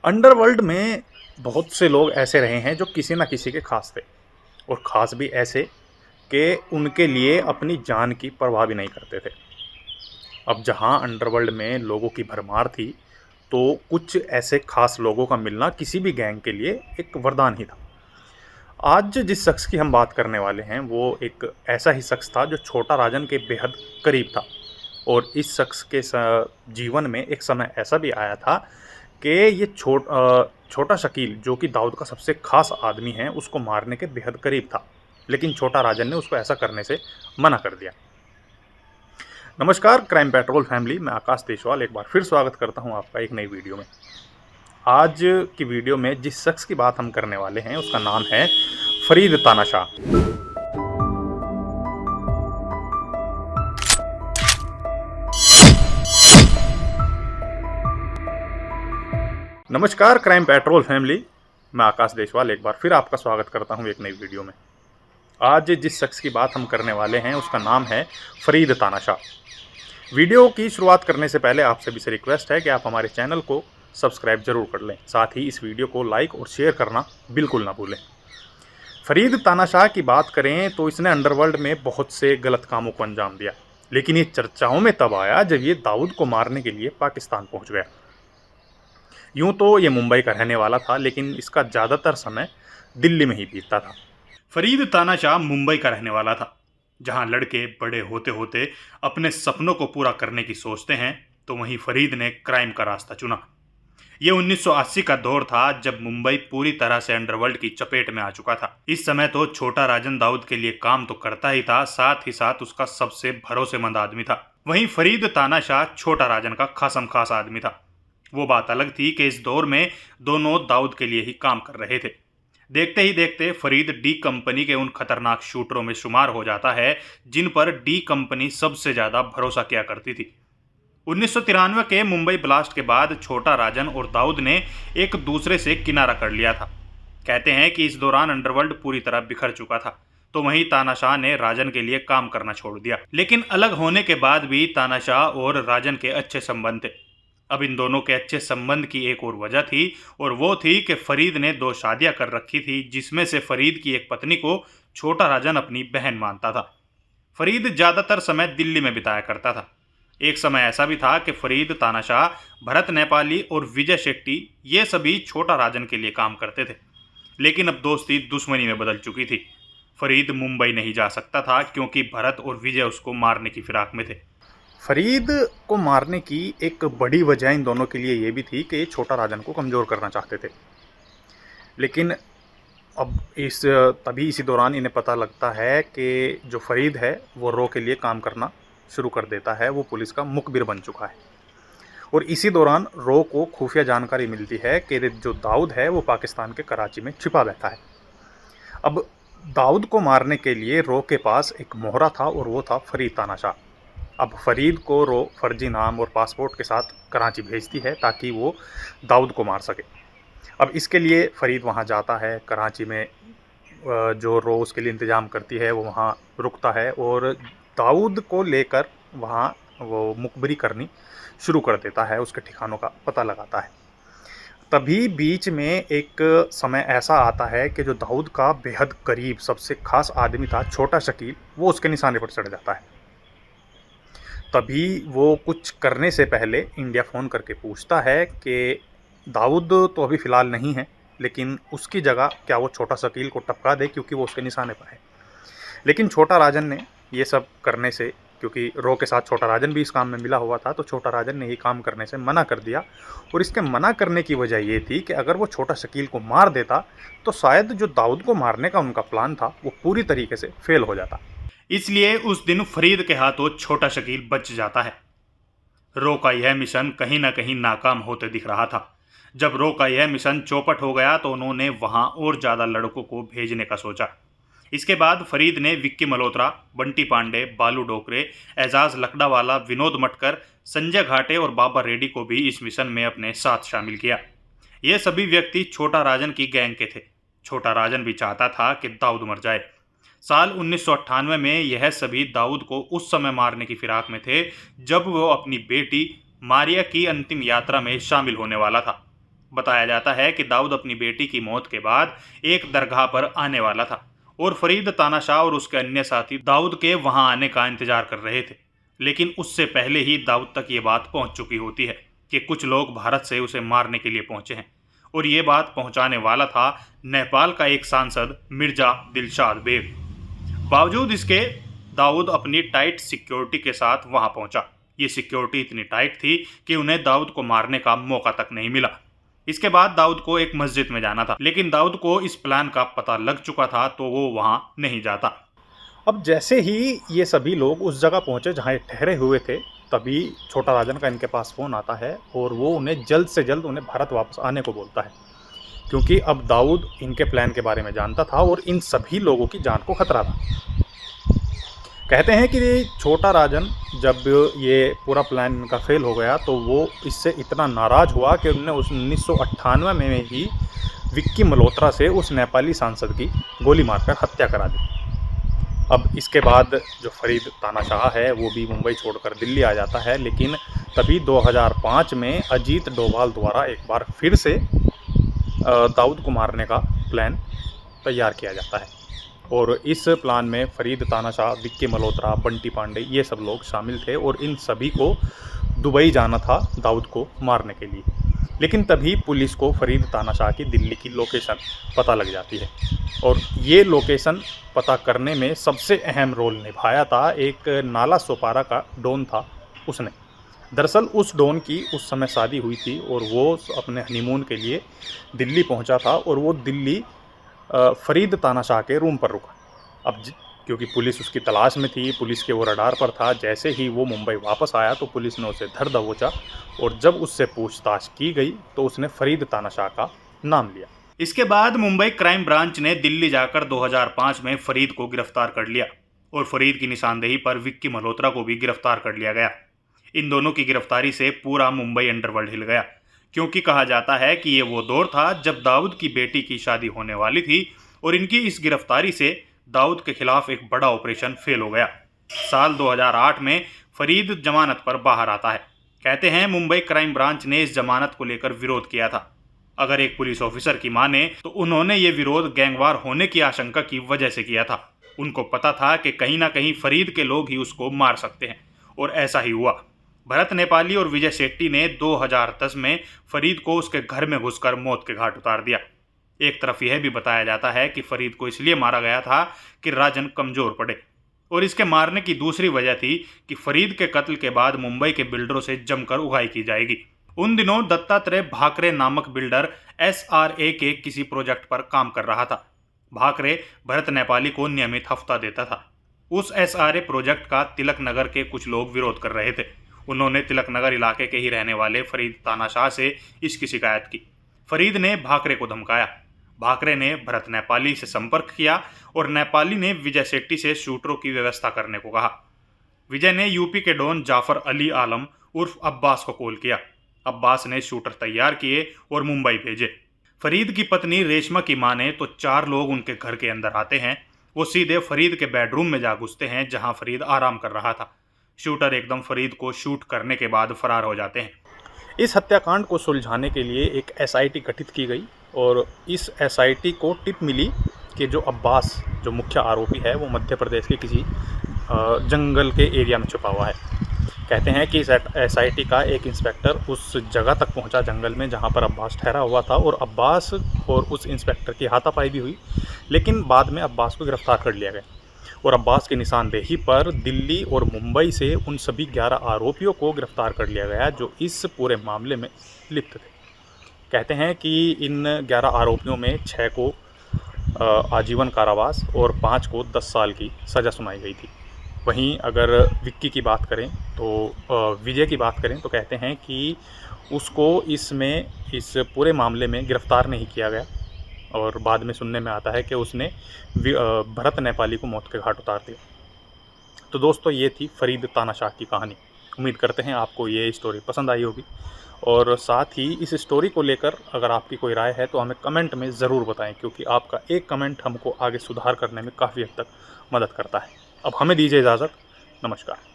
Underworld में बहुत से लोग ऐसे रहे हैं जो किसी ना किसी के खास थे, और ख़ास भी ऐसे कि उनके लिए अपनी जान की परवाह भी नहीं करते थे। अब जहाँ अंडरवर्ल्ड में लोगों की भरमार थी, तो कुछ ऐसे खास लोगों का मिलना किसी भी गैंग के लिए एक वरदान ही था। आज जिस शख्स की हम बात करने वाले हैं, वो एक ऐसा ही शख्स था जो छोटा राजन के बेहद करीब था। और इस शख्स के जीवन में एक समय ऐसा भी आया था कि ये छोटा शकील, जो कि दाऊद का सबसे खास आदमी है, उसको मारने के बेहद करीब था। लेकिन छोटा राजन ने उसको ऐसा करने से मना कर दिया। नमस्कार क्राइम पेट्रोल फैमिली, मैं आकाश देशवाल एक बार फिर स्वागत करता हूं आपका एक नई वीडियो में। आज की वीडियो में जिस शख्स की बात हम करने वाले हैं, उसका नाम है फरीद तानाशाह। नमस्कार क्राइम पेट्रोल फैमिली, मैं आकाश देशवाल एक बार फिर आपका स्वागत करता हूं एक नई वीडियो में। आज जिस शख्स की बात हम करने वाले हैं, उसका नाम है फरीद तानाशाह। वीडियो की शुरुआत करने से पहले आप सभी से रिक्वेस्ट है कि आप हमारे चैनल को सब्सक्राइब जरूर कर लें, साथ ही इस वीडियो को लाइक और शेयर करना बिल्कुल ना भूलें। फरीद तानाशाह की बात करें तो इसने अंडरवर्ल्ड में बहुत से गलत कामों को अंजाम दिया, लेकिन ये चर्चाओं में तब आया जब ये दाऊद को मारने के लिए पाकिस्तान पहुंच गया। यूं तो ये मुंबई का रहने वाला था, लेकिन इसका ज़्यादातर समय दिल्ली में ही बीतता था। फरीद तानाशाह मुंबई का रहने वाला था, जहां लड़के बड़े होते होते अपने सपनों को पूरा करने की सोचते हैं, तो वहीं फरीद ने क्राइम का रास्ता चुना। ये 1980 का दौर था, जब मुंबई पूरी तरह से अंडरवर्ल्ड की चपेट में आ चुका था। इस समय तो छोटा राजन दाऊद के लिए काम तो करता ही था, साथ ही साथ उसका सबसे भरोसेमंद आदमी था। वहीं फरीद तानाशाह छोटा राजन का खासम खास आदमी था। वो बात अलग थी कि इस दौर में दोनों दाऊद के लिए ही काम कर रहे थे। देखते ही देखते फरीद डी कंपनी के उन खतरनाक शूटरों में शुमार हो जाता है जिन पर डी कंपनी सबसे ज्यादा भरोसा किया करती थी। 1993 के मुंबई ब्लास्ट के बाद छोटा राजन और दाऊद ने एक दूसरे से किनारा कर लिया था। कहते हैं कि इस दौरान अंडरवर्ल्ड पूरी तरह बिखर चुका था, तो वहीं तानाशाह ने राजन के लिए काम करना छोड़ दिया। लेकिन अलग होने के बाद भी तानाशाह और राजन के अच्छे संबंध थे। अब इन दोनों के अच्छे संबंध की एक और वजह थी, और वो थी कि फरीद ने 2 शादियां कर रखी थी, जिसमें से फरीद की एक पत्नी को छोटा राजन अपनी बहन मानता था। फरीद ज़्यादातर समय दिल्ली में बिताया करता था। एक समय ऐसा भी था कि फरीद तानाशाह, भरत नेपाली और विजय शेट्टी ये सभी छोटा राजन के लिए काम करते थे। लेकिन अब दोस्ती दुश्मनी में बदल चुकी थी। फरीद मुंबई नहीं जा सकता था क्योंकि भरत और विजय उसको मारने की फिराक में थे। फरीद को मारने की एक बड़ी वजह इन दोनों के लिए ये भी थी कि ये छोटा राजन को कमज़ोर करना चाहते थे। लेकिन अब तभी इसी दौरान इन्हें पता लगता है कि जो फरीद है वो रो के लिए काम करना शुरू कर देता है। वो पुलिस का मुखबिर बन चुका है। और इसी दौरान रो को खुफिया जानकारी मिलती है कि जो दाऊद है वो पाकिस्तान के कराची में छिपा बैठा है। अब दाऊद को मारने के लिए रो के पास एक मोहरा था, और वो था फरीद तानाशाह। अब फरीद को रो फर्जी नाम और पासपोर्ट के साथ कराची भेजती है ताकि वो दाऊद को मार सके। अब इसके लिए फरीद वहाँ जाता है। कराची में जो रो उसके लिए इंतज़ाम करती है वो वहाँ रुकता है, और दाऊद को लेकर वहाँ वो मुखबिरी करनी शुरू कर देता है, उसके ठिकानों का पता लगाता है। तभी बीच में एक समय ऐसा आता है कि जो दाऊद का बेहद करीब सबसे खास आदमी था, छोटा शकील, वो उसके निशाने पर चढ़ जाता है। तभी वो कुछ करने से पहले इंडिया फ़ोन करके पूछता है कि दाऊद तो अभी फ़िलहाल नहीं है, लेकिन उसकी जगह क्या वो छोटा शकील को टपका दे, क्योंकि वो उसके निशाने पर है। लेकिन छोटा राजन ने ये सब करने से, क्योंकि रो के साथ छोटा राजन भी इस काम में मिला हुआ था, तो छोटा राजन ने ये काम करने से मना कर दिया। और इसके मना करने की वजह ये थी कि अगर वो छोटा शकील को मार देता तो शायद जो दाऊद को मारने का उनका प्लान था वो पूरी तरीके से फेल हो जाता। इसलिए उस दिन फरीद के हाथों छोटा शकील बच जाता है। रो का यह मिशन कहीं ना कहीं नाकाम होते दिख रहा था। जब रो का यह मिशन चौपट हो गया तो उन्होंने वहां और ज़्यादा लड़कों को भेजने का सोचा। इसके बाद फरीद ने विक्की मल्होत्रा, बंटी पांडे, बालू डोकरे, एजाज लकड़ावाला, विनोद मटकर, संजय घाटे और बाबा रेड्डी को भी इस मिशन में अपने साथ शामिल किया। ये सभी व्यक्ति छोटा राजन की गैंग के थे। छोटा राजन भी चाहता था कि दाऊद मर जाए। साल 1998 में यह सभी दाऊद को उस समय मारने की फिराक में थे जब वो अपनी बेटी मारिया की अंतिम यात्रा में शामिल होने वाला था। बताया जाता है कि दाऊद अपनी बेटी की मौत के बाद एक दरगाह पर आने वाला था और फरीद तानाशाह और उसके अन्य साथी दाऊद के वहां आने का इंतजार कर रहे थे। लेकिन उससे पहले ही दाऊद तक ये बात पहुंच चुकी होती है कि कुछ लोग भारत से उसे मारने के लिए पहुंचे हैं और ये बात पहुंचाने वाला था नेपाल का एक सांसद मिर्जा दिलशाद बेग। बावजूद इसके दाऊद अपनी टाइट सिक्योरिटी के साथ वहां पहुंचा। ये सिक्योरिटी इतनी टाइट थी कि उन्हें दाऊद को मारने का मौका तक नहीं मिला। इसके बाद दाऊद को एक मस्जिद में जाना था, लेकिन दाऊद को इस प्लान का पता लग चुका था तो वो वहां नहीं जाता। अब जैसे ही ये सभी लोग उस जगह पहुंचे जहां ये ठहरे हुए थे, तभी छोटा राजन का इनके पास फ़ोन आता है और वो उन्हें जल्द से जल्द उन्हें भारत वापस आने को बोलता है, क्योंकि अब दाऊद इनके प्लान के बारे में जानता था और इन सभी लोगों की जान को खतरा था। कहते हैं कि छोटा राजन जब ये पूरा प्लान इनका फेल हो गया तो वो इससे इतना नाराज़ हुआ कि उन्होंने 1998 में ही विक्की मल्होत्रा से उस नेपाली सांसद की गोली मारकर हत्या करा दी। अब इसके बाद जो फरीद तानाशाह है वो भी मुंबई छोड़कर दिल्ली आ जाता है, लेकिन तभी 2005 में अजीत डोभाल द्वारा एक बार फिर से दाऊद को मारने का प्लान तैयार किया जाता है और इस प्लान में फरीद तानाशाह, विक्की मल्होत्रा, बंटी पांडे ये सब लोग शामिल थे और इन सभी को दुबई जाना था दाऊद को मारने के लिए। लेकिन तभी पुलिस को फरीद तानाशाह की दिल्ली की लोकेशन पता लग जाती है और ये लोकेशन पता करने में सबसे अहम रोल निभाया था एक नाला सोपारा का डॉन था उसने। दरअसल उस डॉन की उस समय शादी हुई थी और वो अपने हनीमून के लिए दिल्ली पहुंचा था और वो दिल्ली फरीद तानाशाह के रूम पर रुका। अब क्योंकि पुलिस उसकी तलाश में थी, पुलिस के वो रडार पर था, जैसे ही वो मुंबई वापस आया तो पुलिस ने उसे धर दबोचा और जब उससे पूछताछ की गई तो उसने फरीद तानाशाह का नाम लिया। इसके बाद मुंबई क्राइम ब्रांच ने दिल्ली जाकर 2005 में फरीद को गिरफ्तार कर लिया और फरीद की निशानदेही पर विक्की मल्होत्रा को भी गिरफ्तार कर लिया गया। इन दोनों की गिरफ्तारी से पूरा मुंबई अंडरवर्ल्ड हिल गया, क्योंकि कहा जाता है कि ये वो दौर था जब दाऊद की बेटी की शादी होने वाली थी और इनकी इस गिरफ्तारी से दाऊद के खिलाफ एक बड़ा ऑपरेशन फेल हो गया। साल 2008 में फरीद जमानत पर बाहर आता है। कहते हैं मुंबई क्राइम ब्रांच ने इस जमानत को लेकर विरोध किया था। अगर एक पुलिस ऑफिसर की माने तो उन्होंने ये विरोध गैंगवार होने की आशंका की वजह से किया था। उनको पता था कि कहीं ना कहीं फरीद के लोग ही उसको मार सकते हैं और ऐसा ही हुआ। भरत नेपाली और विजय शेट्टी ने 2010 में फरीद को उसके घर में घुसकर मौत के घाट उतार दिया। एक तरफ यह भी बताया जाता है कि फरीद को इसलिए मारा गया था कि राजन कमजोर पड़े और इसके मारने की दूसरी वजह थी कि फरीद के कत्ल के बाद मुंबई के बिल्डरों से जमकर उगाही की जाएगी। उन दिनों दत्तात्रेय भाकरे नामक बिल्डर SRA के किसी प्रोजेक्ट पर काम कर रहा था। भाकरे भरत नेपाली को नियमित हफ्ता देता था। उस SRA प्रोजेक्ट का तिलक नगर के कुछ लोग विरोध कर रहे थे। उन्होंने तिलक नगर इलाके के ही रहने वाले फरीद तानाशाह से इसकी शिकायत की। फरीद ने भाकरे को धमकाया। भाकरे ने भरत नेपाली से संपर्क किया और नेपाली ने विजय शेट्टी से शूटरों की व्यवस्था करने को कहा। विजय ने यूपी के डॉन जाफर अली आलम उर्फ अब्बास को कॉल किया। अब्बास ने शूटर तैयार किए और मुंबई भेजे। फरीद की पत्नी रेशमा की माने तो 4 लोग उनके घर के अंदर आते हैं। वो सीधे फरीद के बेडरूम में जा घुसते हैं जहां फरीद आराम कर रहा था। शूटर एकदम फरीद को शूट करने के बाद फरार हो जाते हैं। इस हत्याकांड को सुलझाने के लिए एक SIT गठित की गई और इस SIT को टिप मिली कि जो अब्बास जो मुख्य आरोपी है वो मध्य प्रदेश के किसी जंगल के एरिया में छुपा हुआ है। कहते हैं कि इस SIT का एक इंस्पेक्टर उस जगह तक पहुंचा जंगल में जहां पर अब्बास ठहरा हुआ था और अब्बास और उस इंस्पेक्टर की हाथापाई भी हुई, लेकिन बाद में अब्बास को गिरफ्तार कर लिया गया और अब्बास की निशानदेही पर दिल्ली और मुंबई से उन सभी 11 आरोपियों को गिरफ्तार कर लिया गया जो इस पूरे मामले में लिप्त थे। कहते हैं कि इन 11 आरोपियों में 6 को आजीवन कारावास और 5 को 10 साल की सज़ा सुनाई गई थी। वहीं अगर विक्की की बात करें तो विजय की बात करें तो कहते हैं कि उसको इसमें इस पूरे मामले में गिरफ्तार नहीं किया गया और बाद में सुनने में आता है कि उसने भरत नेपाली को मौत के घाट उतार दिया। तो दोस्तों ये थी फरीद तानाशाह की कहानी। उम्मीद करते हैं आपको ये स्टोरी पसंद आई होगी और साथ ही इस स्टोरी को लेकर अगर आपकी कोई राय है तो हमें कमेंट में ज़रूर बताएं, क्योंकि आपका एक कमेंट हमको आगे सुधार करने में काफ़ी हद तक मदद करता है। अब हमें दीजिए इजाज़त। नमस्कार।